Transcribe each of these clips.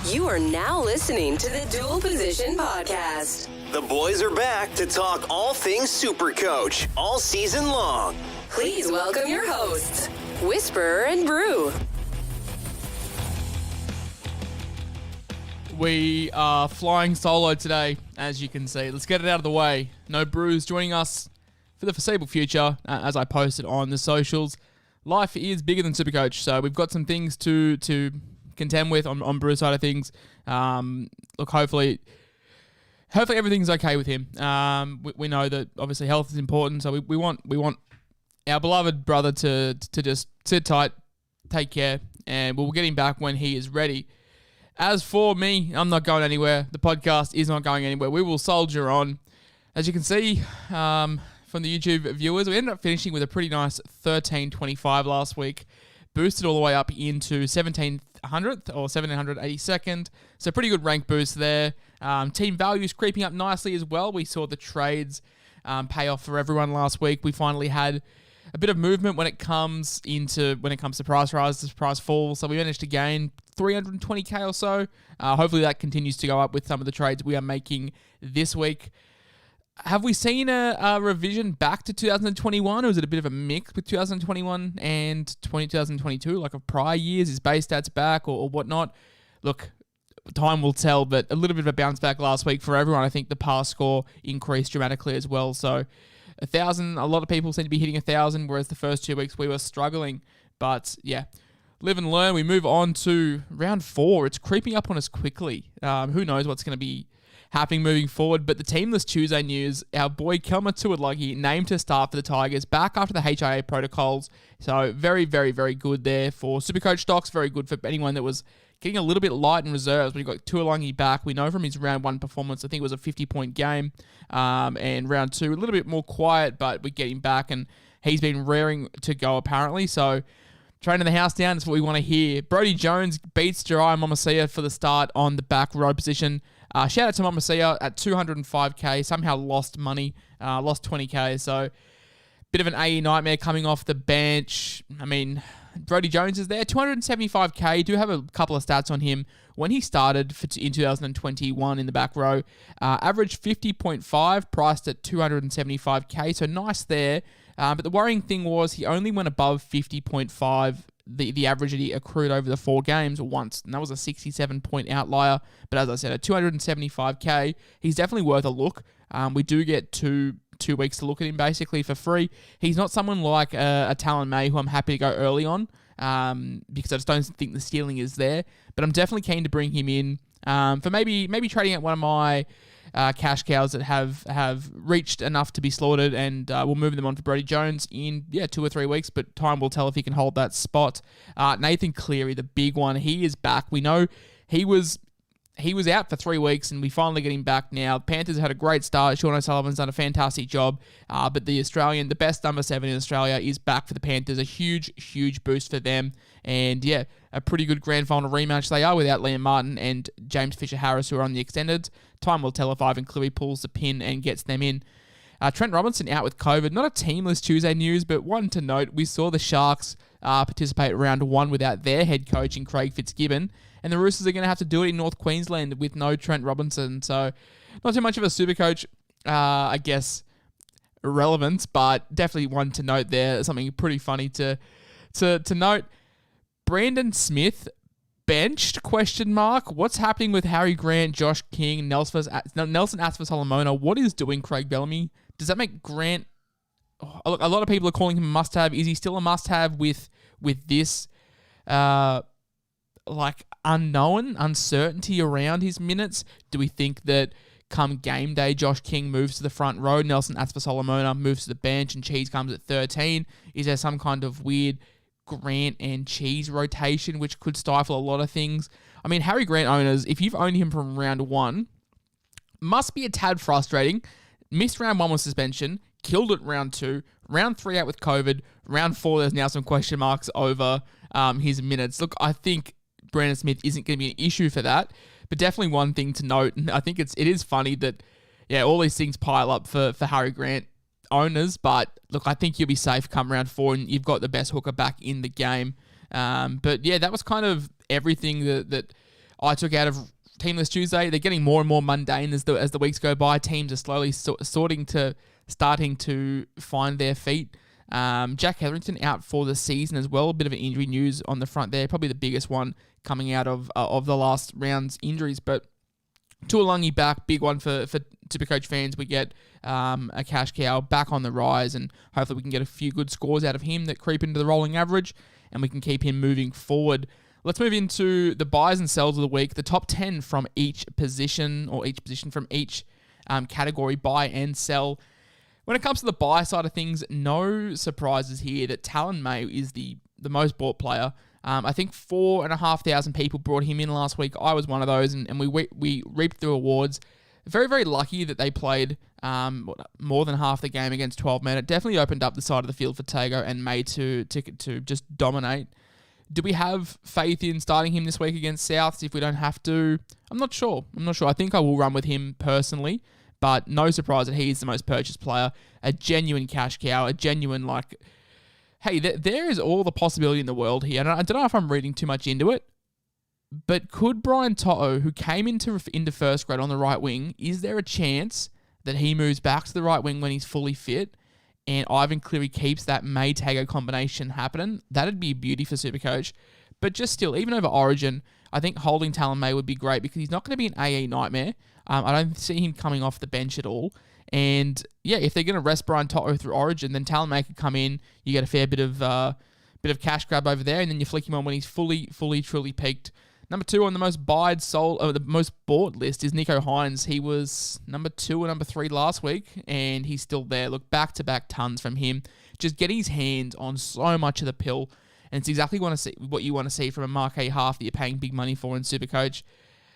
You are now listening to the Dual Position Podcast. The boys are back to talk all things Supercoach all season long. Please welcome your hosts, Whisperer and Brew. We are flying solo today, as you can see. Let's get it out of the way. No Brews joining us for the foreseeable future, as I posted on the socials. Life is bigger than Supercoach, so we've got some things to contend with on Brew's side of things. Look, hopefully everything's okay with him. We know that obviously health is important, so we want our beloved brother to just sit tight, take care, and we'll get him back when he is ready. As for me, I'm not going anywhere. The podcast is not going anywhere. We will soldier on. As you can see from the YouTube viewers, we ended up finishing with a pretty nice 1325 last week. Boosted all the way up into 1700th or 1782nd. So pretty good rank boost there. Team values creeping up nicely as well. We saw the trades pay off for everyone last week. We finally had a bit of movement when it comes to price rises, price falls. So we managed to gain 320k or so. Hopefully that continues to go up with some of the trades we are making this week. Have we seen a revision back to 2021, or is it a bit of a mix with 2021 and 2022, like of prior years? Is base stats back or whatnot? Look, time will tell, but a little bit of a bounce back last week for everyone. I think the pass score increased dramatically as well. So 1,000, a lot of people seem to be hitting 1,000, whereas the first 2 weeks we were struggling. But yeah, live and learn. We move on to round 4. It's creeping up on us quickly. Who knows what's going to be happening moving forward, but the Teamless Tuesday news, our boy Kelma Tuilagi named to start for the Tigers, back after the HIA protocols, so very, very, very good there for Supercoach stocks, very good for anyone that was getting a little bit light in reserves. We've got Tuilagi back. We know from his round 1 performance, I think it was a 50-point game, and round 2, a little bit more quiet, but we get him back, and he's been raring to go apparently, so training the house down is what we want to hear. Brodie Jones beats Jirai Momosia for the start on the back row position. Shout out to Momosia at 205k, somehow lost money, lost 20k, so bit of an AE nightmare coming off the bench. I mean, Brodie Jones is there, 275k, do have a couple of stats on him. When he started in 2021 in the back row, averaged 50.5, priced at 275k, so nice there. But the worrying thing was he only went above 50.5, the average that he accrued over the 4 games once, and that was a 67-point outlier. But as I said, at 275k, he's definitely worth a look. We do get two weeks to look at him basically for free. He's not someone like a Talon May who I'm happy to go early on because I just don't think the ceiling is there. But I'm definitely keen to bring him in for maybe trading at one of my cash cows that have reached enough to be slaughtered, and we'll move them on for Brodie Jones in 2 or 3 weeks, but time will tell if he can hold that spot. Nathan Cleary, the big one, he is back. We know he was out for 3 weeks, and we finally get him back now. Panthers had a great start. Sean O'Sullivan's done a fantastic job, but the best number 7 in Australia, is back for the Panthers. A huge, huge boost for them, and yeah, a pretty good grand final rematch they are without Liam Martin and James Fisher-Harris, who are on the extended. Time will tell if Ivan Cleary pulls the pin and gets them in. Trent Robinson out with COVID. Not a Teamless Tuesday news, but one to note, we saw the Sharks participate round 1 without their head coach in Craig Fitzgibbon, and the Roosters are going to have to do it in North Queensland with no Trent Robinson. So not too much of a Supercoach, I guess, relevance, but definitely one to note there. Something pretty funny to note. Brandon Smith benched, ? What's happening with Harry Grant, Josh King, Nelson Aspher-Solomona? What is doing Craig Bellamy? Does that make Grant... Oh, look, a lot of people are calling him a must-have. Is he still a must-have with this unknown uncertainty around his minutes? Do we think that come game day, Josh King moves to the front row, Nelson Aspher-Solomona moves to the bench, and Cheese comes at 13? Is there some kind of weird Grant and Cheese rotation which could stifle a lot of things? I mean, Harry Grant owners, if you've owned him from round 1, must be a tad frustrating. Missed round 1 with suspension, killed it round 2, round 3 out with COVID, round 4 there's now some question marks over his minutes. Look, I think Brandon Smith isn't going to be an issue for that, but definitely one thing to note, and I think it is funny that all these things pile up for Harry Grant owners, but look, I think you'll be safe come round 4, and you've got the best hooker back in the game. But yeah, that was kind of everything that I took out of Team List Tuesday. They're getting more and more mundane as the weeks go by. Teams are slowly starting to find their feet. Jack Hetherington out for the season as well. A bit of an injury news on the front there. Probably the biggest one coming out of the last round's injuries. But Tuolungi back, big one for Supercoach fans. We get a cash cow back on the rise, and hopefully we can get a few good scores out of him that creep into the rolling average, and we can keep him moving forward. Let's move into the buys and sells of the week. The top 10 from each position, or each position from each category, buy and sell. When it comes to the buy side of things, no surprises here that Talon May is the most bought player. I think 4,500 people brought him in last week. I was one of those, and we reaped the rewards. Very, very lucky that they played more than half the game against 12 men. It definitely opened up the side of the field for Tago and May to just dominate. Do we have faith in starting him this week against Souths if we don't have to? I'm not sure. I think I will run with him personally, but no surprise that he's the most purchased player. A genuine cash cow, a genuine, hey, there is all the possibility in the world here. And I don't know if I'm reading too much into it, but could Brian To'o, who came into first grade on the right wing, is there a chance that he moves back to the right wing when he's fully fit and Ivan Cleary keeps that May-Tago combination happening? That'd be a beauty for Supercoach. But just still, even over Origin, I think holding Talon May would be great because he's not going to be an AE nightmare. I don't see him coming off the bench at all. And yeah, if they're going to rest Brian To'o through Origin, then Talon May could come in. You get a fair bit of cash grab over there, and then you flick him on when he's fully, truly peaked. Number 2 on the most the most bought list is Nico Hines. He was number 2 or number 3 last week, and he's still there. Look, back-to-back tons from him. Just getting his hands on so much of the pill, and it's exactly what you want to see from a marquee half that you're paying big money for in Supercoach.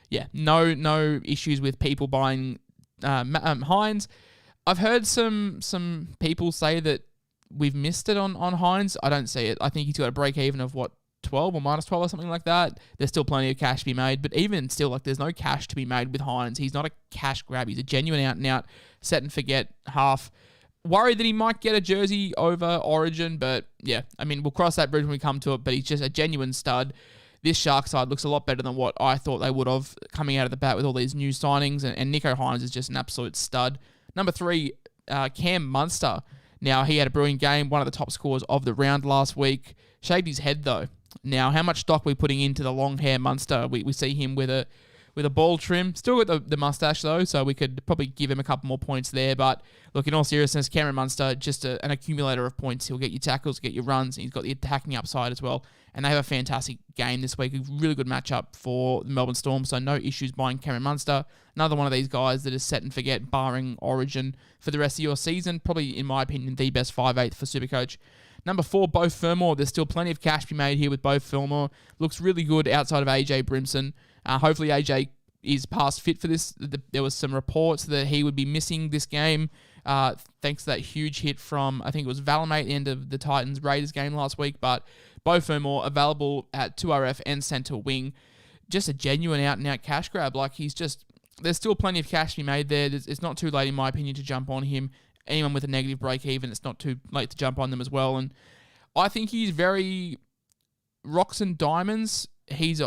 Yeah, no issues with people buying Hines. I've heard some people say that we've missed it on Hines. I don't see it. I think he's got a break even of 12 or minus 12 or something like that. There's still plenty of cash to be made, but even still, there's no cash to be made with Hines. He's not a cash grab. He's a genuine out and out set and forget half. Worried that he might get a jersey over Origin, but yeah, we'll cross that bridge when we come to it, but he's just a genuine stud. This Shark side looks a lot better than what I thought they would have coming out of the bat with all these new signings, and Nico Hines is just an absolute stud. Number 3, Cam Munster. Now, he had a brilliant game, one of the top scorers of the round last week. Shaved his head, though. Now, how much stock we're putting into the long hair Munster? We see him with a bald trim. Still got the mustache, though, so we could probably give him a couple more points there. But, look, in all seriousness, Cameron Munster, just an accumulator of points. He'll get you tackles, get you runs, and he's got the attacking upside as well. And they have a fantastic game this week. A really good matchup for the Melbourne Storm, so no issues buying Cameron Munster. Another one of these guys that is set and forget, barring Origin, for the rest of your season. Probably, in my opinion, the best 5/8 for Supercoach. Number 4, Beau Fermor. There's still plenty of cash to be made here with Beau Fermor. Looks really good outside of AJ Brimson. Hopefully AJ is past fit for this. There was some reports that he would be missing this game thanks to that huge hit from, I think it was Valamate at the end of the Titans-Raiders game last week. But Beau Fermor available at 2RF and centre wing. Just a genuine out-and-out cash grab. There's still plenty of cash to be made there. It's not too late, in my opinion, to jump on him. Anyone with a negative break-even, it's not too late to jump on them as well. And I think he's very rocks and diamonds. He's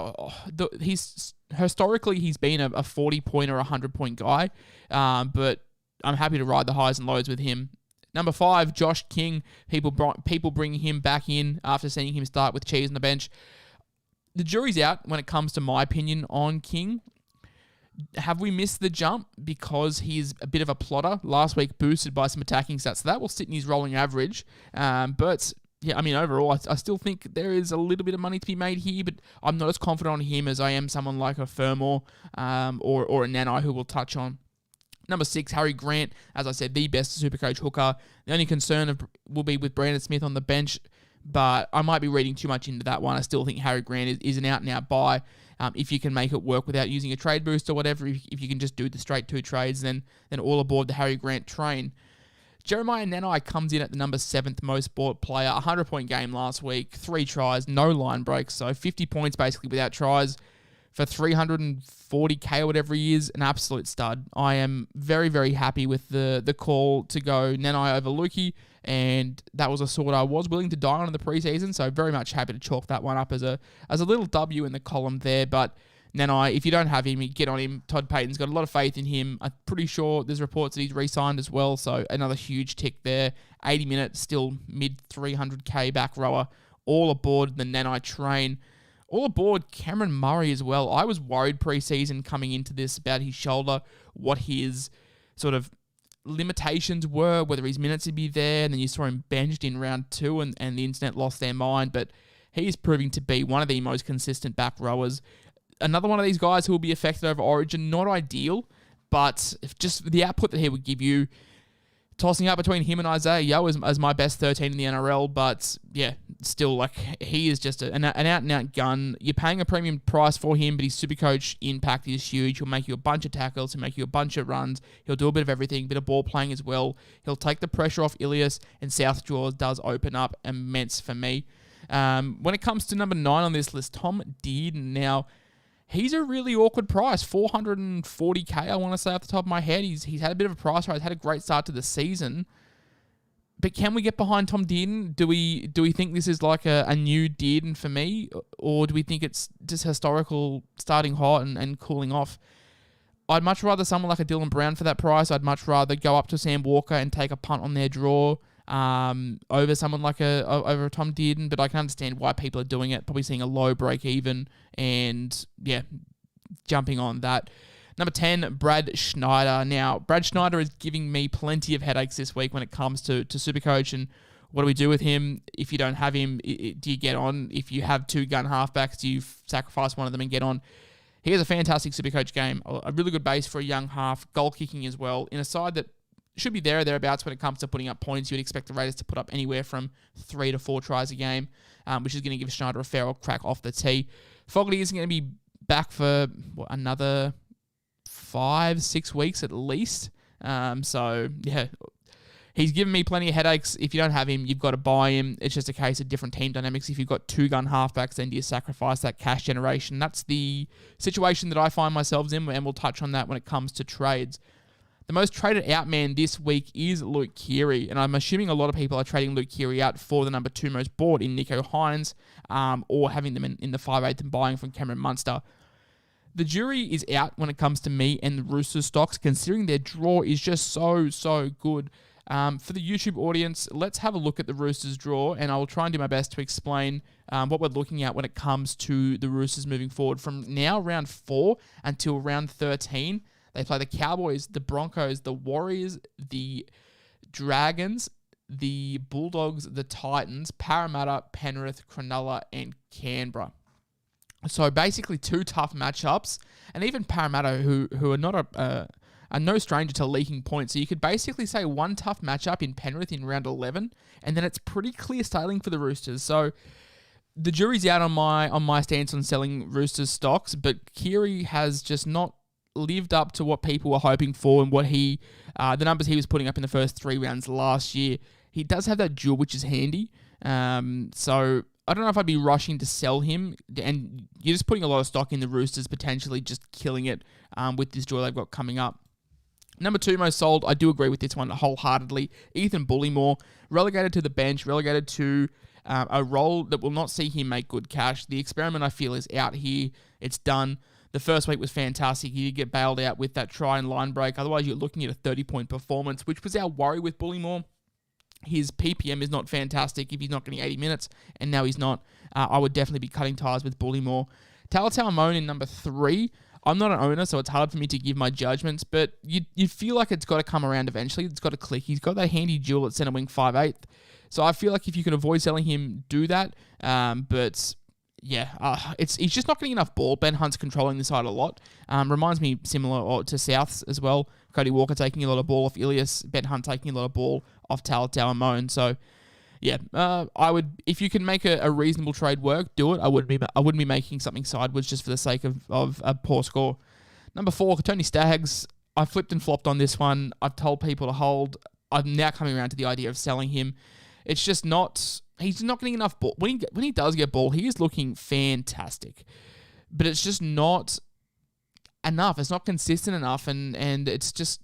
historically he's been a 40-point or 100-point guy, but I'm happy to ride the highs and lows with him. Number 5, Josh King. People bringing him back in after seeing him start with Cheese on the bench. The jury's out when it comes to my opinion on King. Have we missed the jump because he's a bit of a plotter? Last week boosted by some attacking stats, so that will sit in his rolling average. But yeah, overall, I still think there is a little bit of money to be made here, but I'm not as confident on him as I am someone like a Fermor or a Nanai, who we'll touch on. Number 6, Harry Grant. As I said, the best Supercoach hooker. The only concern will be with Brandon Smith on the bench, but I might be reading too much into that one. I still think Harry Grant is an out-and-out buy. If you can make it work without using a trade boost or whatever, if you can just do the straight 2 trades, then all aboard the Harry Grant train. Jeremiah Nanai comes in at the number 7th most bought player. 100-point game last week, 3 tries, no line breaks, so 50 points basically without tries for 340k or whatever he is. An absolute stud. I am very, very happy with the call to go Nanai over Lukey, and that was a sword I was willing to die on in the preseason, so very much happy to chalk that one up as a little W in the column there. But Nanai, if you don't have him, get on him. Todd Payton's got a lot of faith in him. I'm pretty sure there's reports that he's re-signed as well, so another huge tick there. 80 minutes, still mid 300k back rower. All aboard the Nanai train. All aboard Cameron Murray as well. I was worried pre-season coming into this about his shoulder, what his sort of limitations were, whether his minutes would be there, and then you saw him benched in round 2 and the internet lost their mind, but he's proving to be one of the most consistent back rowers. Another one of these guys who will be affected over Origin, not ideal, but if just the output that he would give you, tossing up between him and Isaiah Yeo as my best 13 in the NRL, but yeah, still, like, he is just an out-and-out gun. You're paying a premium price for him, but his Supercoach impact is huge. He'll make you a bunch of tackles, he'll make you a bunch of runs, he'll do a bit of everything, a bit of ball playing as well. He'll take the pressure off Ilias, and South Jaws does open up immense for me. When it comes to number 9 on this list, Tom Dearden. Now, he's a really awkward price, 440k, I want to say off the top of my head. He's had a bit of a price rise, had a great start to the season. But can we get behind Tom Dearden? Do we think this is like a new Dearden for me? Or do we think it's just historical starting hot and cooling off? I'd much rather someone like a Dylan Brown for that price. I'd much rather go up to Sam Walker and take a punt on their draw over someone like over Tom Dearden, but I can understand why people are doing it, probably seeing a low break even, and yeah, jumping on that. Number 10, Brad Schneider. Now, Brad Schneider is giving me plenty of headaches this week when it comes to Supercoach, and what do we do with him? If you don't have him, do you get on? If you have 2 gun halfbacks, do you sacrifice one of them and get on? He has a fantastic Supercoach game, a really good base for a young half, goal kicking as well, in a side that should be there or thereabouts when it comes to putting up points. You'd expect the Raiders to put up anywhere from 3 to 4 tries a game, which is going to give Schneider a fair old crack off the tee. Fogarty isn't going to be back for another 5-6 weeks at least. So, yeah, he's given me plenty of headaches. If you don't have him, you've got to buy him. It's just a case of different team dynamics. If you've got 2 gun halfbacks, then do you sacrifice that cash generation? That's the situation that I find myself in, and we'll touch on that when it comes to trades. The most traded out man this week is Luke Cleary, and I'm assuming a lot of people are trading Luke Cleary out for the number 2 most bought in Nicho Hynes, or having them in the 5/8 and buying from Cameron Munster. The jury is out when it comes to me and the Roosters stocks, considering their draw is just so good. For the YouTube audience, let's have a look at the Roosters draw, and I will try and do my best to explain what we're looking at when it comes to the Roosters moving forward. From now, round 4 until round 13, they play the Cowboys, the Broncos, the Warriors, the Dragons, the Bulldogs, the Titans, Parramatta, Penrith, Cronulla, and Canberra. So basically 2 tough matchups, and even Parramatta, who are not are no stranger to leaking points. So you could basically say 1 tough matchup in Penrith in round 11, and then it's pretty clear sailing for the Roosters. So the jury's out on my stance on selling Roosters stocks, but Cleary has just not lived up to what people were hoping for and what the numbers he was putting up in the first 3 rounds last year. He does have that duel, which is handy. So I don't know if I'd be rushing to sell him, and you're just putting a lot of stock in the Roosters potentially just killing it with this draw they've got coming up. Number 2 most sold, I do agree with this one wholeheartedly. Ethan Bullimore, relegated to the bench, relegated to a role that will not see him make good cash. The experiment, I feel, is out here. It's done. The first week was fantastic. He did get bailed out with that try and line break. Otherwise, you're looking at a 30-point performance, which was our worry with Bullimore. His PPM is not fantastic if he's not getting 80 minutes, and now he's not. I would definitely be cutting ties with Bullimore. Talatau Amone in number 3. I'm not an owner, so it's hard for me to give my judgments, but you feel like it's got to come around eventually. It's got to click. He's got that handy duel at centre wing 5/8. So I feel like if you can avoid selling him, do that. But yeah, he's just not getting enough ball. Ben Hunt's controlling the side a lot. Reminds me similar to Souths as well. Cody Walker taking a lot of ball off Ilias. Ben Hunt taking a lot of ball off Talatau Amone. So yeah, I would, if you can make a reasonable trade work, do it. I wouldn't be making something sideways just for the sake of a poor score. Number 4, Tony Staggs. I flipped and flopped on this one. I've told people to hold. I'm now coming around to the idea of selling him. It's just not. He's not getting enough ball. When he does get ball, he is looking fantastic. But it's just not enough. It's not consistent enough, and it's just,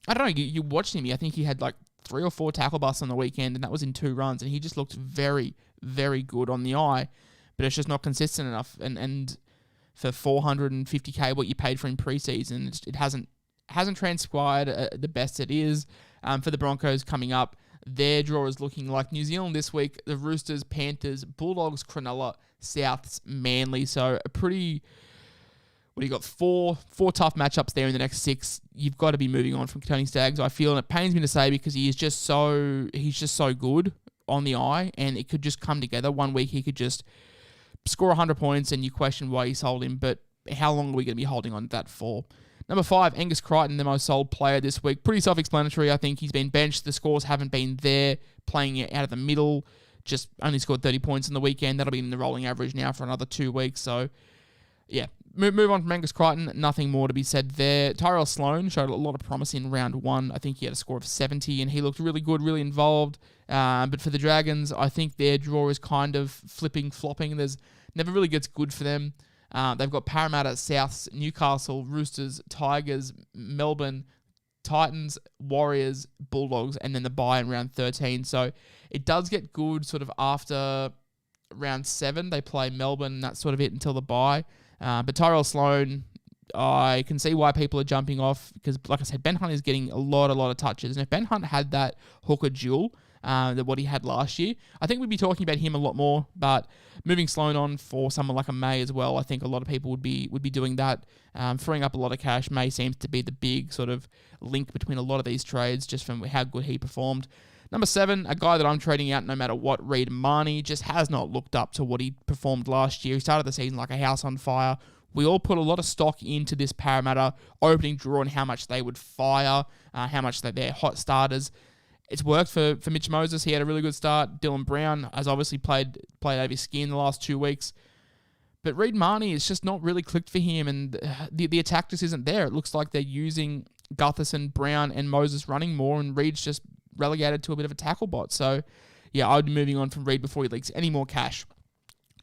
I don't know. You watched him. I think he had like 3 or 4 tackle busts on the weekend, and that was in 2 runs, and he just looked very, very good on the eye, but it's just not consistent enough. And for 450k what you paid for in preseason. It hasn't transpired the best it is. For the Broncos coming up, their draw is looking like New Zealand this week, the Roosters, Panthers, Bulldogs, Cronulla, Souths, Manly. So a pretty... What do you got? Four tough matchups there in the next 6. You've got to be moving on from Tony Staggs, I feel, and it pains me to say because he's just so good on the eye, and it could just come together. One week he could just score 100 points, and you question why you sold him. But how long are we going to be holding on to that for? Number 5, Angus Crichton, the most sold player this week. Pretty self-explanatory. I think he's been benched. The scores haven't been there. Playing it out of the middle, just only scored 30 points on the weekend. That'll be in the rolling average now for another 2 weeks. So, yeah. Move on from Angus Crichton. Nothing more to be said there. Tyrell Sloan showed a lot of promise in round 1. I think he had a score of 70, and he looked really good, really involved. But for the Dragons, I think their draw is kind of flopping. There's never really gets good for them. They've got Parramatta, Souths, Newcastle, Roosters, Tigers, Melbourne, Titans, Warriors, Bulldogs, and then the bye in round 13. So it does get good sort of after round 7. They play Melbourne, and that's sort of it until the bye. But Tyrell Sloan, I can see why people are jumping off because, like I said, Ben Hunt is getting a lot of touches. And if Ben Hunt had that hooker duel, what he had last year, I think we'd be talking about him a lot more. But moving Sloan on for someone like a May as well, I think a lot of people would be doing that, freeing up a lot of cash. May seems to be the big sort of link between a lot of these trades just from how good he performed. Number 7, a guy that I'm trading out no matter what, Reid Marnie, just has not looked up to what he performed last year. He started the season like a house on fire. We all put a lot of stock into this Parramatta opening draw and how much they would fire, how much they're hot starters. It's worked for Mitch Moses. He had a really good start. Dylan Brown has obviously played over his skin the last 2 weeks. But Reid Marnie, it's just not really clicked for him, and the attack just isn't there. It looks like they're using Gutherson, Brown, and Moses running more, and Reid's just relegated to a bit of a tackle bot. So, yeah, I would be moving on from Reid before he leaks any more cash.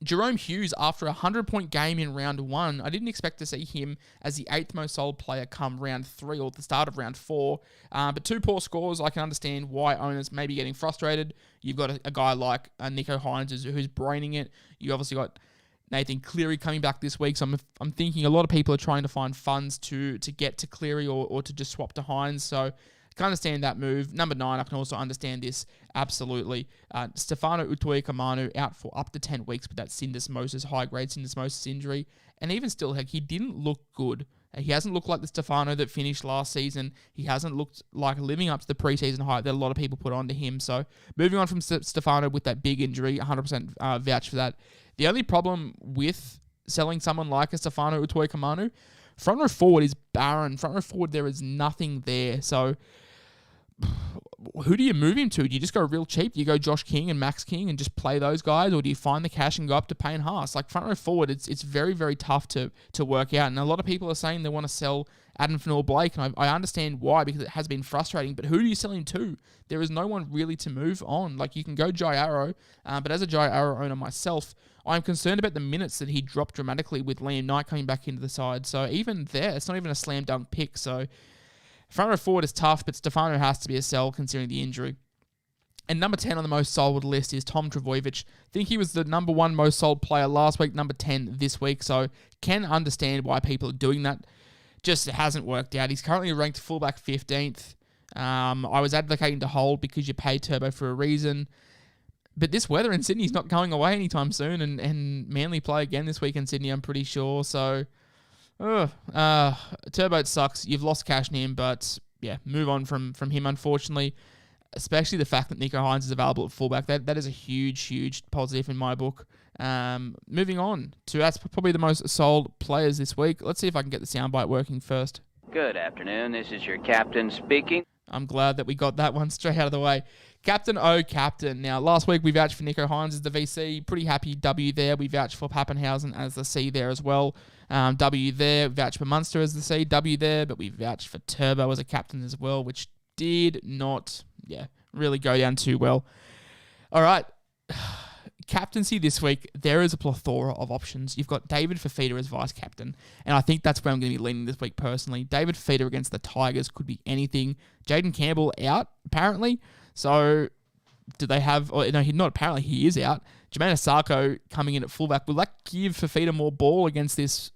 Jerome Hughes, after a 100-point game in round 1, I didn't expect to see him as the 8th most sold player come round 3 or the start of round 4. But 2 poor scores, I can understand why owners may be getting frustrated. You've got a guy like Nicho Hynes who's braining it. You obviously got Nathan Cleary coming back this week, so I'm thinking a lot of people are trying to find funds to get to Cleary or to just swap to Hynes. So I can understand that move. Number 9, I can also understand this absolutely. Stefano Utoikamanu out for up to 10 weeks with that syndesmosis, high-grade syndesmosis injury. And even still, he didn't look good. He hasn't looked like the Stefano that finished last season. He hasn't looked like living up to the preseason hype that a lot of people put onto him. So moving on from Stefano with that big injury, 100% vouch for that. The only problem with selling someone like a Stefano Utoikamanu, front row forward is barren. Front row forward, there is nothing there. So who do you move him to? Do you just go real cheap? Do you go Josh King and Max King and just play those guys? Or do you find the cash and go up to Payne Haas? Like front row forward, it's very, very tough to work out. And a lot of people are saying they want to sell Adam Fanua-Blake. And I understand why, because it has been frustrating. But who do you sell him to? There is no one really to move on. Like you can go Jai Arrow. But as a Jai Arrow owner myself, I'm concerned about the minutes that he dropped dramatically with Liam Knight coming back into the side. So even there, it's not even a slam dunk pick. So front row forward is tough, but Stefano has to be a sell considering the injury. And number 10 on the most sold list is Tom Trbojevic. I think he was the number 1 most sold player last week, number 10 this week. So can understand why people are doing that. Just hasn't worked out. He's currently ranked fullback 15th. I was advocating to hold because you pay Turbo for a reason. But this weather in Sydney's not going away anytime soon. And Manly play again this week in Sydney, I'm pretty sure. So Turbo sucks. You've lost cash in him, but yeah, move on from him, unfortunately. Especially the fact that Nicho Hynes is available at fullback. That is a huge positive in my book. Moving on to that's probably the most sold players this week. Let's see if I can get the soundbite working first. Good afternoon. This is your captain speaking. I'm glad that we got that one straight out of the way. Captain Captain. Now, last week we vouched for Nicho Hynes as the VC. Pretty happy W there. We vouched for Pappenhausen as the C there as well. W there. Vouched for Munster as the C. W there. But we vouched for Turbo as a captain as well, which did not, really go down too well. All right. Captaincy this week, there is a plethora of options. You've got David Fifita as vice captain, and I think that's where I'm going to be leaning this week personally. David Fifita against the Tigers could be anything. Jaden Campbell out, apparently. So, do they have... Or, no, not apparently, he is out. Jermaine Asako coming in at fullback. Will that give Fifita more ball against this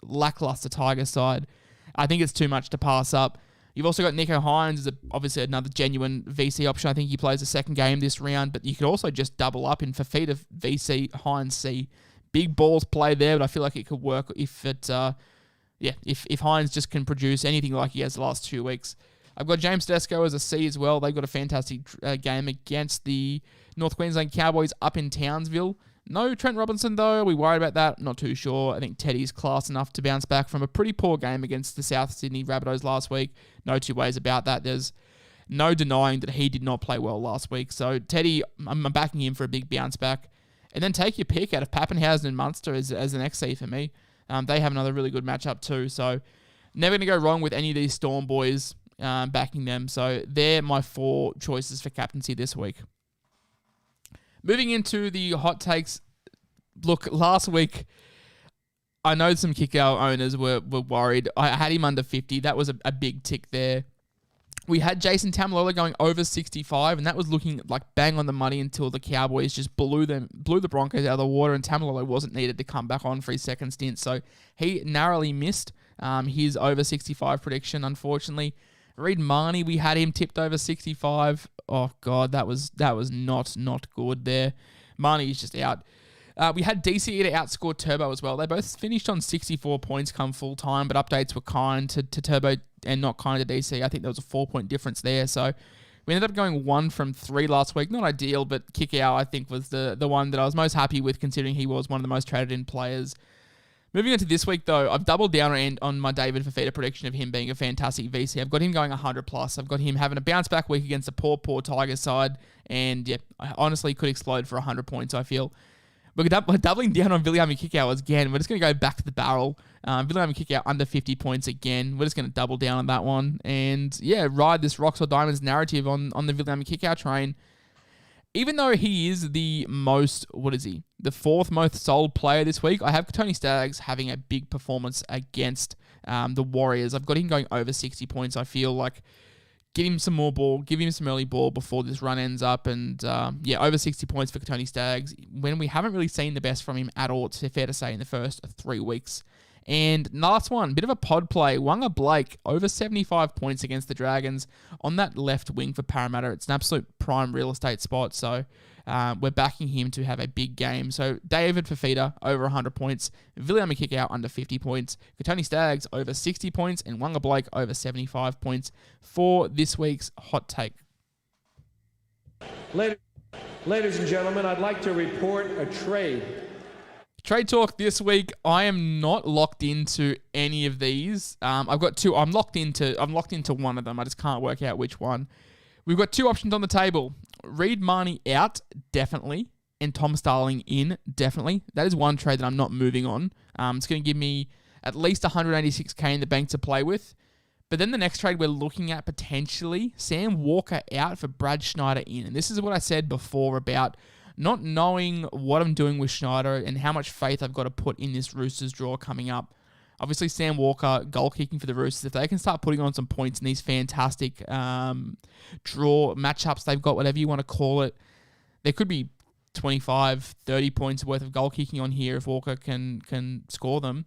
lackluster Tigers side. I think it's too much to pass up. You've also got Nicho Hynes as obviously another genuine VC option. I think he plays a second game this round, but you could also just double up in Fafita VC, Hynes C. Big balls play there, but I feel like it could work if Hynes just can produce anything like he has the last 2 weeks. I've got James Tedesco as a C as well. They've got a fantastic game against the North Queensland Cowboys up in Townsville. No Trent Robinson, though. Are we worried about that? Not too sure. I think Teddy's class enough to bounce back from a pretty poor game against the South Sydney Rabbitohs last week. No two ways about that. There's no denying that he did not play well last week. So Teddy, I'm backing him for a big bounce back. And then take your pick out of Pappenhausen and Munster as an XC for me. They have another really good matchup too. So never going to go wrong with any of these Storm boys backing them. So they're my 4 choices for captaincy this week. Moving into the hot takes. Look, last week, I know some kick-out owners were worried. I had him under 50. That was a big tick there. We had Jason Taumalolo going over 65, and that was looking like bang on the money until the Cowboys just blew the Broncos out of the water, and Taumalolo wasn't needed to come back on for his second stint. So he narrowly missed his over 65 prediction, unfortunately. Reid Marnie, we had him tipped over 65. Oh, God, that was not good there. Marnie is just out. We had DCE to outscore Turbo as well. They both finished on 64 points come full time, but updates were kind to Turbo and not kind to DC. I think there was a 4-point difference there. So we ended up going 1 from 3 last week. Not ideal, but Kick-Out, I think, was the one that I was most happy with, considering he was one of the most traded in players. Moving on to this week, though, I've doubled down on my David Fafita prediction of him being a fantastic VC. I've got him going 100+. I've got him having a bounce-back week against a poor Tigers side. And, yeah, I honestly could explode for 100 points, I feel. We're doubling down on Viliami Kick-Out again. We're just going to go back to the barrel. Viliami Kick-Out under 50 points again. We're just going to double down on that one. And, yeah, ride this Rocks or Diamonds narrative on the Viliami Kick-Out train. Even though he is the most, the 4th most sold player this week, I have Tony Staggs having a big performance against the Warriors. I've got him going over 60 points. I feel like give him some more ball, give him some early ball before this run ends up. And, over 60 points for Tony Staggs when we haven't really seen the best from him at all, it's fair to say, in the first 3 weeks. And last one, bit of a pod play. Wanga Blake, over 75 points against the Dragons on that left wing for Parramatta. It's an absolute prime real estate spot, so we're backing him to have a big game. So David Fafita, over 100 points. Viliami Kick-Out, under 50 points. Tony Staggs, over 60 points. And Wanga Blake, over 75 points for this week's hot take. Ladies and gentlemen, I'd like to report a trade. Trade talk this week. I am not locked into any of these. I've got 2. I'm locked into one of them. I just can't work out which one. We've got 2 options on the table. Reid Marnie out, definitely, and Tom Starling in, definitely. That is one trade that I'm not moving on. It's going to give me at least 186k in the bank to play with. But then the next trade we're looking at potentially, Sam Walker out for Brad Schneider in. And this is what I said before about not knowing what I'm doing with Schneider and how much faith I've got to put in this Roosters draw coming up. Obviously, Sam Walker, goal kicking for the Roosters. If they can start putting on some points in these fantastic draw matchups they've got, whatever you want to call it, there could be 25, 30 points worth of goal kicking on here if Walker can score them.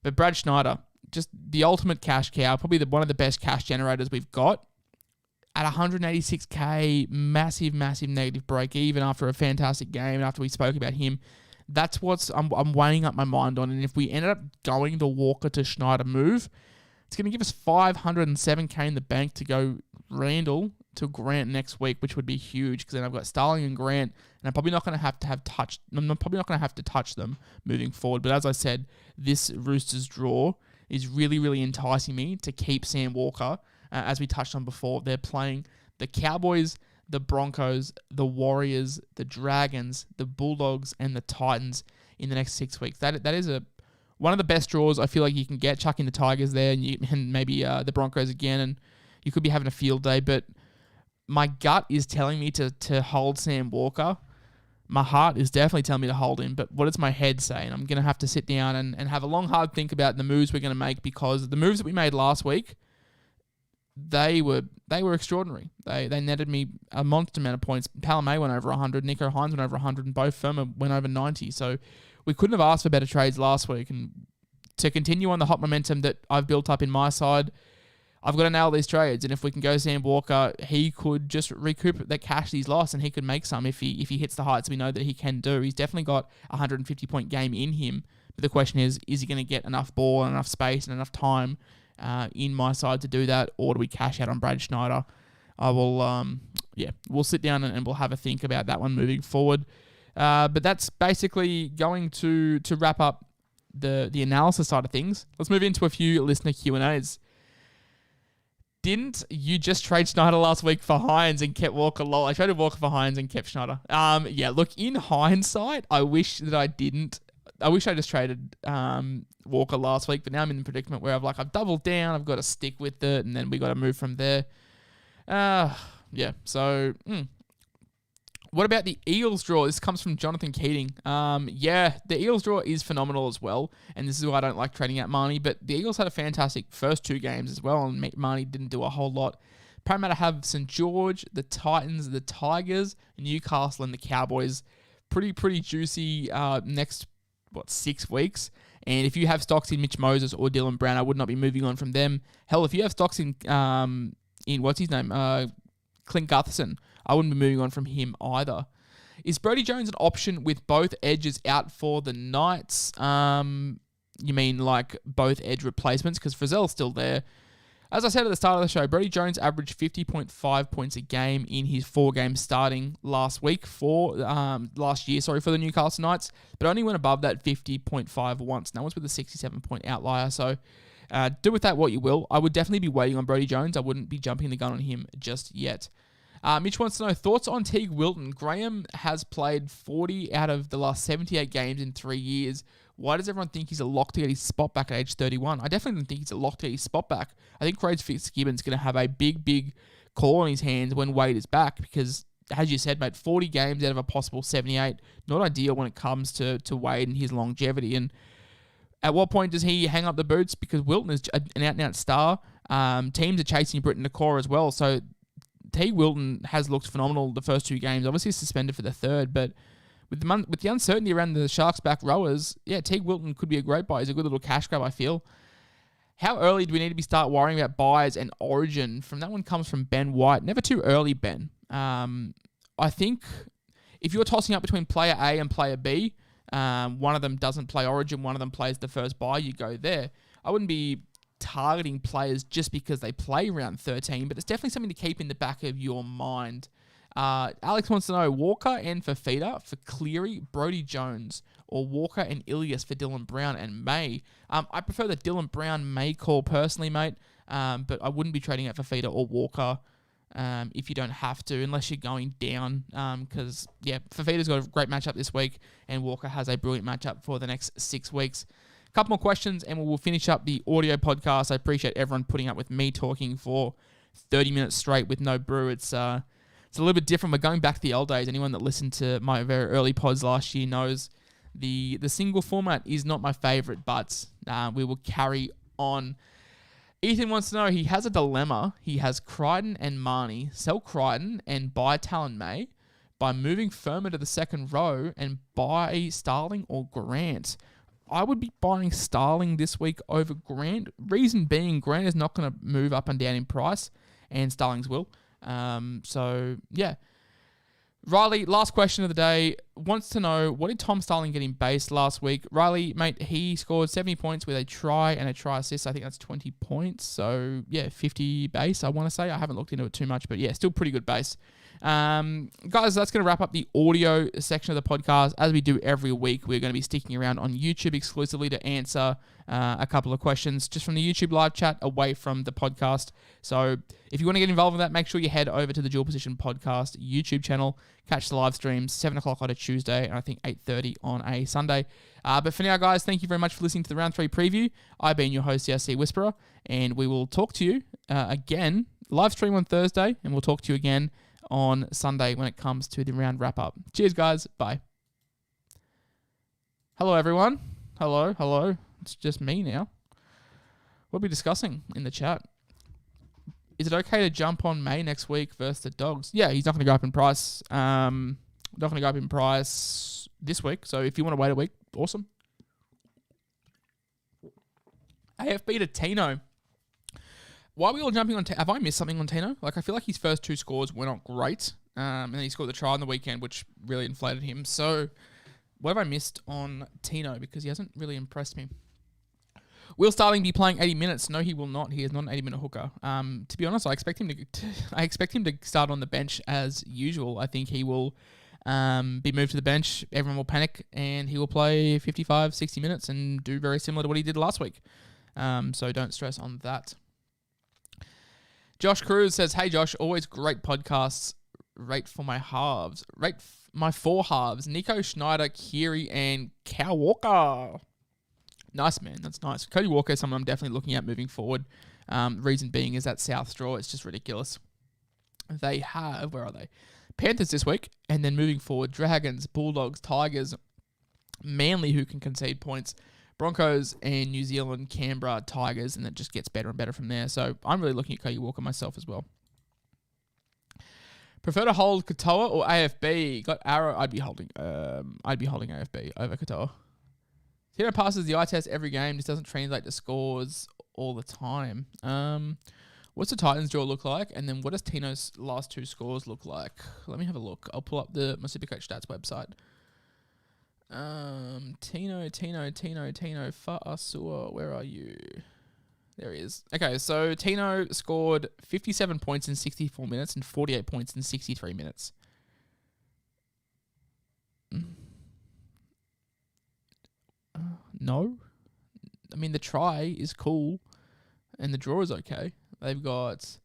But Brad Schneider, just the ultimate cash cow, probably one of the best cash generators we've got. At 186k, massive negative break even after a fantastic game, after we spoke about him. That's what I'm weighing up my mind on. And if we ended up going the Walker to Schneider move, it's going to give us 507k in the bank to go Randall to Grant next week, which would be huge because then I've got Starling and Grant, and I'm probably not going to have to touch them moving forward. But as I said, this Roosters draw is really enticing me to keep Sam Walker. As we touched on before, they're playing the Cowboys, the Broncos, the Warriors, the Dragons, the Bulldogs, and the Titans in the next 6 weeks. That is one of the best draws I feel like you can get. Chuck in the Tigers there and maybe the Broncos again, and you could be having a field day. But my gut is telling me to hold Sam Walker. My heart is definitely telling me to hold him, but what does my head say? And I'm going to have to sit down and have a long, hard think about the moves we're going to make, because the moves that we made last week, they were extraordinary. They netted me a monster amount of points. Palamé went over 100, Nicho Hynes went over 100, and both Firma went over 90. So we couldn't have asked for better trades last week. And to continue on the hot momentum that I've built up in my side, I've got to nail these trades. And if we can go Sam Walker, he could just recoup that cash that he's lost, and he could make some if he hits the heights we know that he can do. He's definitely got a 150-point game in him. But the question is he going to get enough ball and enough space and enough time in my side to do that, or do we cash out on Brad Schneider? I will, we'll sit down and we'll have a think about that one moving forward. But that's basically going to wrap up the analysis side of things. Let's move into a few listener Q&As. Didn't you just trade Schneider last week for Hines and kept Walker? Lol, I traded Walker for Hines and kept Schneider. Look, in hindsight, I wish that I didn't. I wish I just traded Walker last week, but now I'm in the predicament where I've doubled down, I've got to stick with it, and then we got to move from there. What about the Eels draw? This comes from Jonathan Keating. The Eels draw is phenomenal as well, and this is why I don't like trading out Marnie, but the Eels had a fantastic first 2 games as well, and Marnie didn't do a whole lot. Parramatta have St. George, the Titans, the Tigers, Newcastle, and the Cowboys. Pretty juicy next, 6 weeks. And if you have stocks in Mitch Moses or Dylan Brown, I would not be moving on from them. Hell, if you have stocks in what's his name? Clint Gutherson, I wouldn't be moving on from him either. Is Brodie Jones an option with both edges out for the Knights? You mean like both edge replacements? Because Frizzell's still there. As I said at the start of the show, Brodie Jones averaged 50.5 points a game in his 4 games starting last year for the Newcastle Knights, but only went above that 50.5 once. That was with a 67-point outlier, so do with that what you will. I would definitely be waiting on Brodie Jones. I wouldn't be jumping the gun on him just yet. Mitch wants to know, thoughts on Teague Wilton? Graham has played 40 out of the last 78 games in 3 years. Why does everyone think he's a lock to get his spot back at age 31? I definitely don't think he's a lock to get his spot back. I think Craig Fitzgibbon's going to have a big call on his hands when Wade is back because, as you said, mate, 40 games out of a possible 78, not ideal when it comes to Wade and his longevity. And at what point does he hang up the boots? Because Wilton is an out-and-out star. Teams are chasing Britton Nakor as well. So T. Wilton has looked phenomenal the first 2 games. Obviously suspended for the third, but with the uncertainty around the Sharks back rowers, T. Wilton could be a great buy. He's a good little cash grab, I feel. How early do we need to start worrying about buys and origin? From that one comes from Ben White. Never too early, Ben. I think if you're tossing up between player A and player B, one of them doesn't play origin, one of them plays the first buy, you go there. I wouldn't be targeting players just because they play round 13, but it's definitely something to keep in the back of your mind. Alex wants to know Walker and Fafita for Cleary, Brodie Jones, or Walker and Ilias for Dylan Brown and May. I prefer the Dylan Brown May call personally, mate, but I wouldn't be trading out Fafita or Walker if you don't have to, unless you're going down, because, Fafita's got a great matchup this week, and Walker has a brilliant matchup for the next 6 weeks. A couple more questions, and we'll finish up the audio podcast. I appreciate everyone putting up with me talking for 30 minutes straight with no brew. It's a little bit different. We're going back to the old days. Anyone that listened to my very early pods last year knows the single format is not my favorite, but we will carry on. Ethan wants to know, he has a dilemma. He has Crichton and Marnie. Sell Crichton and buy Talon May by moving Firma to the second row and buy Starling or Grant. I would be buying Starling this week over Grant. Reason being, Grant is not going to move up and down in price, and Starling's will. Riley, last question of the day, wants to know, what did Tom Starling get in base last week? Riley, mate, he scored 70 points with a try and a try assist. I think that's 20 points. So, 50 base, I want to say. I haven't looked into it too much, but still pretty good base. Guys, that's going to wrap up the audio section of the podcast. As we do every week, we're going to be sticking around on YouTube exclusively to answer a couple of questions just from the YouTube live chat away from the podcast. So if you want to get involved with that, make sure you head over to the Dual Position Podcast YouTube channel. Catch the live streams 7 o'clock on a Tuesday and I think 8:30 on a Sunday. But for now, guys, thank you very much for listening to the Round 3 preview. I've been your host, the SC Whisperer, and we will talk to you again, live stream on Thursday, and we'll talk to you again on Sunday when it comes to the round wrap-up. Cheers, guys. Bye. Hello, everyone. Hello. It's just me now. What are we discussing in the chat? Is it okay to jump on May next week versus the Dogs? Yeah, he's not going to go up in price. Not going to go up in price this week. So if you want to wait a week, awesome. AFB to Tino. Why are we all jumping on... Have I missed something on Tino? Like, I feel like his first 2 scores were not great. And then he scored the try on the weekend, which really inflated him. So, what have I missed on Tino? Because he hasn't really impressed me. Will Starling be playing 80 minutes? No, he will not. He is not an 80-minute hooker. To be honest, I expect him to start on the bench as usual. I think he will be moved to the bench. Everyone will panic, and he will play 55, 60 minutes and do very similar to what he did last week. So don't stress on that. Josh Cruz says, "Hey Josh, always great podcasts. Rate for my halves. My 4 halves. Nico Schneider, Cleary, and Cow Walker." Nice, man. That's nice. Cody Walker is someone I'm definitely looking at moving forward. Reason being is that South Draw. It's just ridiculous. They have, where are they? Panthers this week, and then moving forward, Dragons, Bulldogs, Tigers, Manly, who can concede points, Broncos, and New Zealand, Canberra, Tigers, and it just gets better and better from there. So I'm really looking at Cody Walker myself as well. Prefer to hold Katoa or AFB? Got Arrow. I'd be holding AFB over Katoa. Tino passes the eye test every game. Just doesn't translate to scores all the time. What's the Titans draw look like? And then what does Tino's last 2 scores look like? Let me have a look. I'll pull up my SuperCoach Stats website. Tino, Fa'asua, where are you? There he is. Okay, so Tino scored 57 points in 64 minutes and 48 points in 63 minutes. No. I mean, the try is cool and the draw is okay. They've got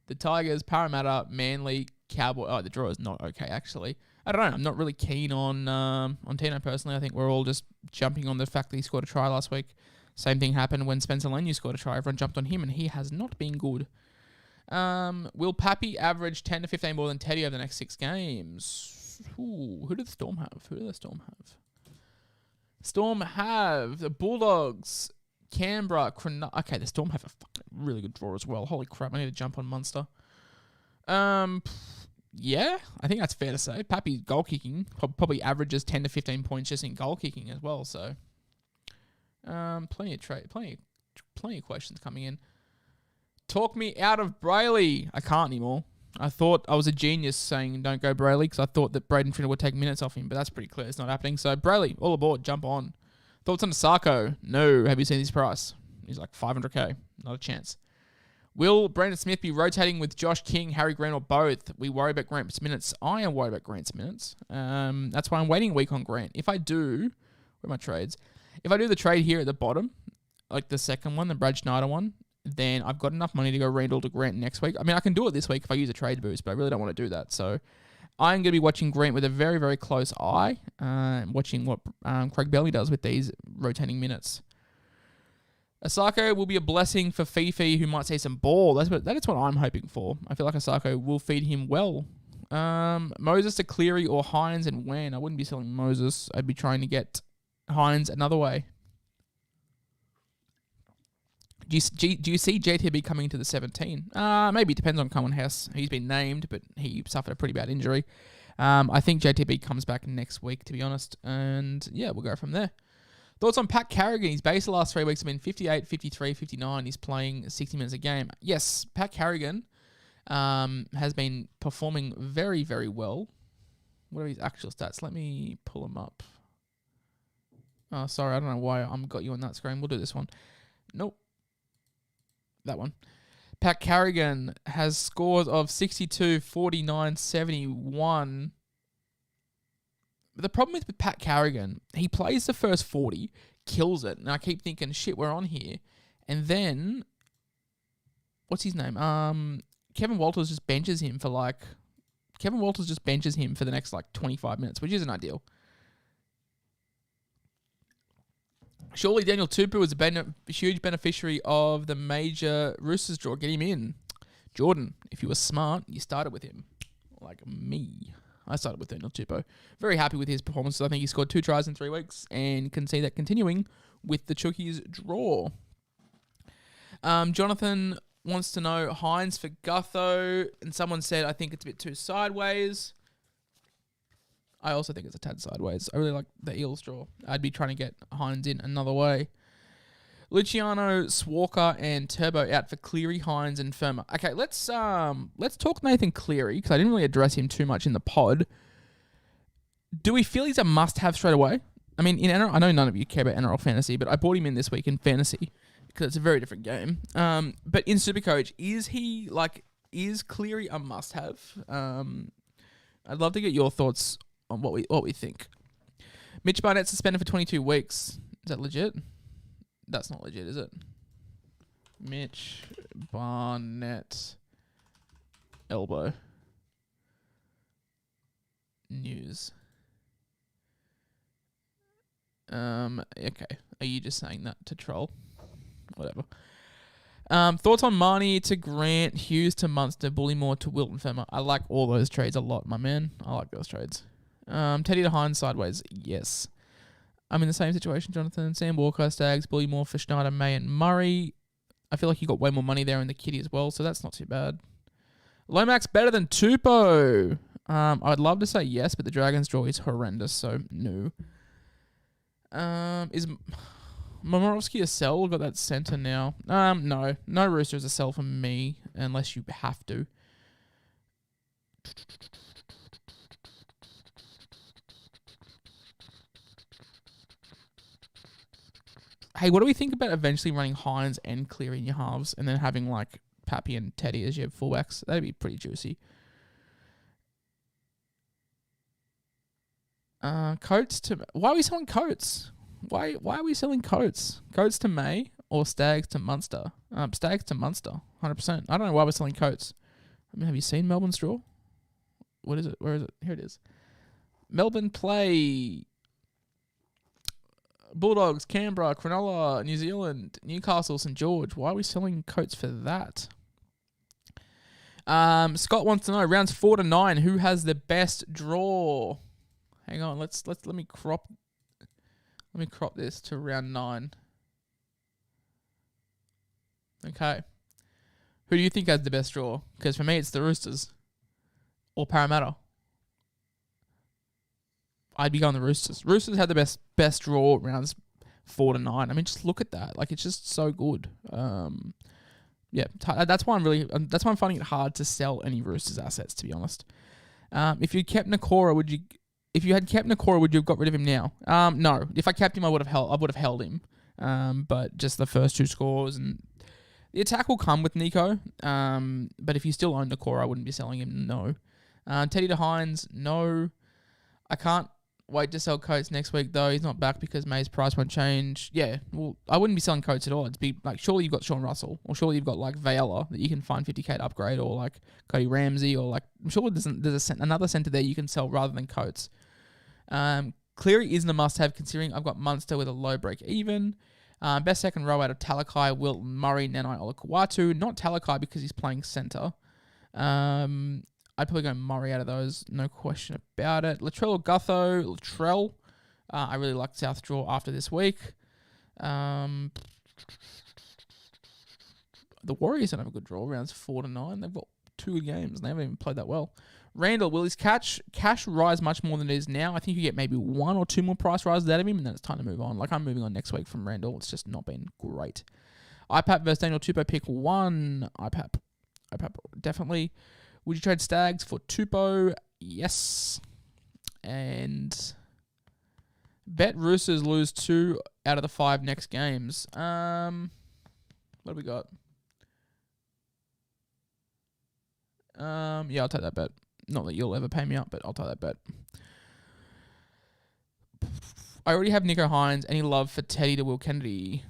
the Tigers, Parramatta, Manly, Cowboy. Oh, the draw is not okay, actually. I don't know. I'm not really keen on Tino personally. I think we're all just jumping on the fact that he scored a try last week. Same thing happened when Spencer Leniu scored a try. Everyone jumped on him, and he has not been good. Will Pappy average 10 to 15 more than Teddy over the next 6 games? Ooh, who did the Storm have? Storm have the Bulldogs, Canberra, okay, the Storm have a fucking really good draw as well. Holy crap, I need to jump on Munster. Yeah, I think that's fair to say. Pappy goal kicking probably averages 10 to 15 points just in goal kicking as well. So, plenty of questions coming in. Talk me out of Brayley. I can't anymore. I thought I was a genius saying don't go Brayley because I thought that Braden Trindle would take minutes off him, but that's pretty clear. It's not happening. So, Brayley, all aboard. Jump on. Thoughts on Sarko? No. Have you seen his price? He's like $500K. Not a chance. Will Brandon Smith be rotating with Josh King, Harry Grant, or both? We worry about Grant's minutes. I am worried about Grant's minutes. That's why I'm waiting a week on Grant. If I do, where are my trades? If I do the trade here at the bottom, like the second one, the Brad Schneider one, then I've got enough money to go Randall to Grant next week. I mean, I can do it this week if I use a trade boost, but I really don't want to do that. So I'm going to be watching Grant with a very, very close eye, watching what Craig Bellamy does with these rotating minutes. Asako will be a blessing for Fifi, who might see some ball. That is what I'm hoping for. I feel like Asako will feed him well. Moses to Cleary or Hines and when? I wouldn't be selling Moses. I'd be trying to get Hines another way. Do you see JTB coming to the 17? Maybe. It depends on Cohen Hess. He's been named, but he suffered a pretty bad injury. I think JTB comes back next week, to be honest. And, yeah, we'll go from there. Thoughts on Pat Carrigan? His base the last 3 weeks have been 58, 53, 59. He's playing 60 minutes a game. Yes, Pat Carrigan has been performing very, very well. What are his actual stats? Let me pull them up. Oh, sorry. I don't know why I've got you on that screen. We'll do this one. Nope. That one. Pat Carrigan has scores of 62, 49, 71. But the problem is with Pat Carrigan, he plays the first 40, kills it, and I keep thinking, shit, we're on here. And then, what's his name? Kevin Walters just benches him for the next 25 minutes, which isn't ideal. Surely Daniel Tupou is a huge beneficiary of the major Roosters draw. Get him in. Jordan, if you were smart, you started with him. Like me. I started with Daniel Tupou. Very happy with his performances. I think he scored 2 tries in 3 weeks and can see that continuing with the Chookies draw. Jonathan wants to know Hines for Gutho. And someone said, I think it's a bit too sideways. I also think it's a tad sideways. I really like the Eels draw. I'd be trying to get Hines in another way. Luciano, Swarker, and Turbo out for Cleary, Hines, and Firma. Okay, let's talk Nathan Cleary, because I didn't really address him too much in the pod. Do we feel he's a must-have straight away? I mean, in NRL, I know none of you care about NRL fantasy, but I brought him in this week in fantasy because it's a very different game. But in Supercoach, is Cleary a must-have? I'd love to get your thoughts on what we think. Mitch Barnett suspended for 22 weeks. Is that legit? That's not legit, is it? Mitch Barnett elbow news. Okay. Are you just saying that to troll? Whatever. Thoughts on Marnie to Grant, Hughes to Munster, Bullymore to Wilton Firma. I like all those trades a lot, my man. I like those trades. Teddy to Hines sideways. Yes. I'm in the same situation, Jonathan. Sam Walker, Staggs, Bullymore for Schneider, May and Murray. I feel like you got way more money there in the kitty as well, so that's not too bad. Lomax better than Tupou. I'd love to say yes, but the Dragons draw is horrendous, so no. Is Momorovsky a sell? Got that centre now. No. No Rooster is a sell for me, unless you have to. Hey, what do we think about eventually running Hines and Cleary in your halves and then having like Pappy and Teddy as your fullbacks? That'd be pretty juicy. Coates to... Why are we selling Coates? Why are we selling Coates? Coates to May or Stags to Munster? Stags to Munster, 100%. I don't know why we're selling Coates. I mean, have you seen Melbourne's draw? What is it? Where is it? Here it is. Melbourne play... Bulldogs, Canberra, Cronulla, New Zealand, Newcastle, St George. Why are we selling Coates for that? Scott wants to know rounds 4 to 9. Who has the best draw? Hang on. Let me crop this to round 9. Okay. Who do you think has the best draw? Because for me, it's the Roosters or Parramatta. I'd be going the Roosters. Roosters had the best draw rounds 4 to 9. I mean, just look at that. Like, it's just so good. Yeah, that's why I'm finding it hard to sell any Roosters assets, to be honest. If you kept Nakora, if you had kept Nakora, would you have got rid of him now? No. If I kept him, I would have held him. But just the first 2 scores and the attack will come with Nico. But if you still own Nakora, I wouldn't be selling him. No. Teddy to Hines, no. I can't wait to sell Coates next week, though. He's not back because May's price won't change. Yeah, well, I wouldn't be selling Coates at all. It'd be like, surely you've got Sean Russell, or surely you've got like Vela that you can find 50k to upgrade, or like Cody Ramsey, or like, I'm sure there's another centre there you can sell rather than Coates. Cleary isn't a must-have considering I've got Munster with a low break even. Best second row out of Talakai, Wilton, Murray, Nanai, Olakuwatu. Not Talakai because he's playing centre. I'd probably go Murray out of those, no question about it. Latrell or Gutho? Latrell. I really liked South draw after this week. The Warriors don't have a good draw, rounds 4 to 9. They've got 2 good games, and they haven't even played that well. Randall, will his cash rise much more than it is now? I think you get maybe 1 or 2 more price rises out of him, and then it's time to move on. Like, I'm moving on next week from Randall. It's just not been great. IPAP versus Daniel Tupou, pick 1. IPAP, definitely. Would you trade Stags for Tupou? Yes. And bet Roosters lose 2 out of the 5 next games. What do we got? Yeah, I'll take that bet. Not that you'll ever pay me up, but I'll take that bet. I already have Nico Hines. Any love for Teddy to Will Kennedy?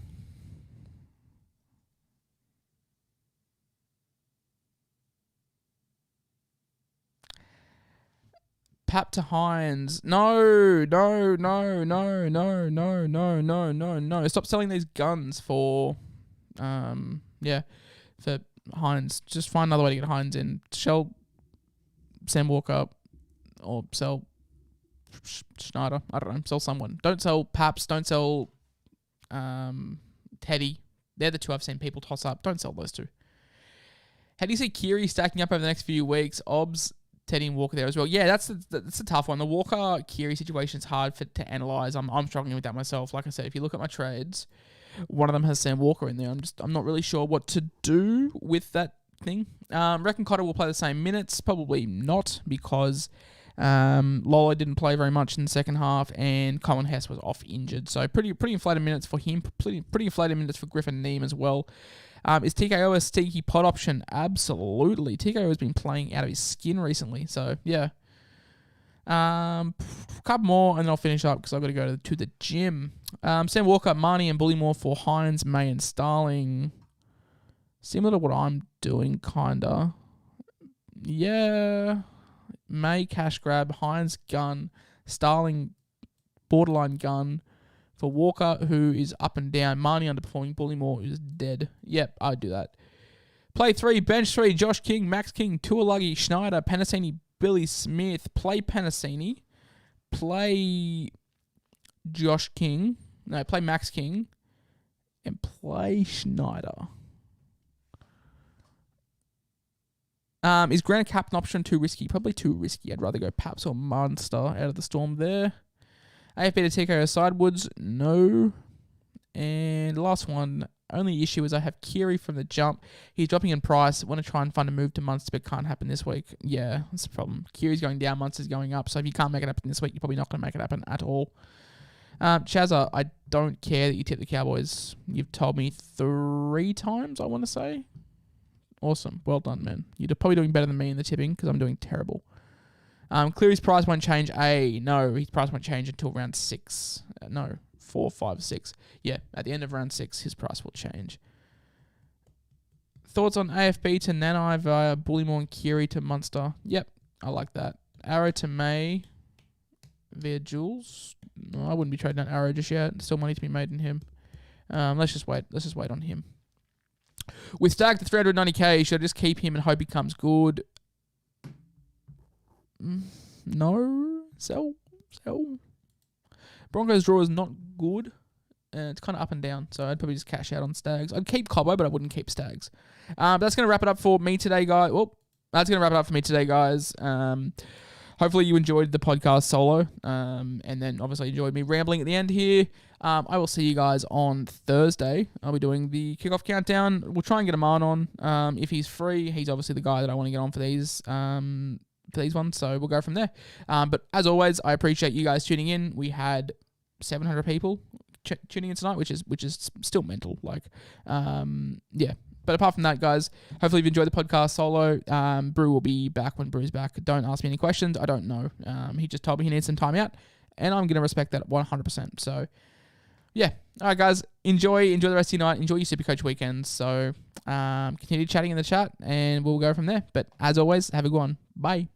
Pap to Hines. No. Stop selling these guns for, for Hines. Just find another way to get Hines in. Sell Sam Walker or sell Schneider. I don't know. Sell someone. Don't sell Paps. Don't sell Teddy. They're the 2 I've seen people toss up. Don't sell those 2. How do you see Cleary stacking up over the next few weeks? Obs, Teddy and Walker there as well. Yeah, that's a tough one. The Walker-Cleary situation is hard to analyse. I'm struggling with that myself. Like I said, if you look at my trades, one of them has Sam Walker in there. I'm not really sure what to do with that thing. Reckon Cotter will play the same minutes. Probably not, because Lolo didn't play very much in the second half, and Colin Hess was off injured. So pretty inflated minutes for him. Pretty inflated minutes for Griffin Neem as well. Is TKO a sneaky pot option? Absolutely. TKO has been playing out of his skin recently. So yeah. A couple more, and then I'll finish up because I've got to go to the gym. Sam Walker, Marnie, and Bullymore for Hines, May, and Starling. Similar to what I'm doing, kinda. Yeah. May, cash grab. Hines, gun. Starling, borderline gun. For Walker, who is up and down. Marnie, underperforming. Bullymore, who's dead. Yep, I'd do that. Play 3, bench 3. Josh King, Max King, Tuolagi, Schneider, Panasini, Billy Smith. Play Panasini. Play Josh King. No, play Max King. And play Schneider. Is Granite Captain option too risky? Probably too risky. I'd rather go Paps or Munster out of the Storm there. AFB to TKO sidewoods. No. And last one. Only issue is I have Cleary from the jump. He's dropping in price. I want to try and find a move to Munster, but can't happen this week. Yeah, that's the problem. Cleary's going down, Munster's going up. So if you can't make it happen this week, you're probably not going to make it happen at all. Chazza, I don't care that you tip the Cowboys. You've told me 3 times, I want to say. Awesome. Well done, man. You're probably doing better than me in the tipping because I'm doing terrible. Cleary's price won't change. No, his price won't change until round 6. No, 4, 5, 6. Yeah, at the end of round 6, his price will change. Thoughts on AFB to Nanai via Bullymore and Cleary to Munster? Yep, I like that. Arrow to May via Jules. No, I wouldn't be trading out Arrow just yet. Still money to be made in him. Let's just wait. Let's just wait on him. With Stag to 390k, should I just keep him and hope he comes good? No. Sell. Broncos draw is not good. It's kind of up and down, so I'd probably just cash out on Stags. I'd keep Cobbo, but I wouldn't keep Stags. That's going to wrap it up for me today, guys. That's going to wrap it up for me today, guys. Hopefully you enjoyed the podcast solo, and then obviously enjoyed me rambling at the end here. I will see you guys on Thursday. I'll be doing the kickoff countdown. We'll try and get Aman on. If he's free, he's obviously the guy that I want to get on for these ones, so we'll go from there. But as always, I appreciate you guys tuning in. We had 700 people tuning in tonight, which is still mental. Yeah. But apart from that, guys, hopefully you've enjoyed the podcast solo. Brew will be back when Brew's back. Don't ask me any questions. I don't know. He just told me he needs some time out, and I'm going to respect that 100%. So, yeah. All right, guys. Enjoy the rest of your night. Enjoy your Supercoach weekends. So, continue chatting in the chat, and we'll go from there. But as always, have a good one. Bye.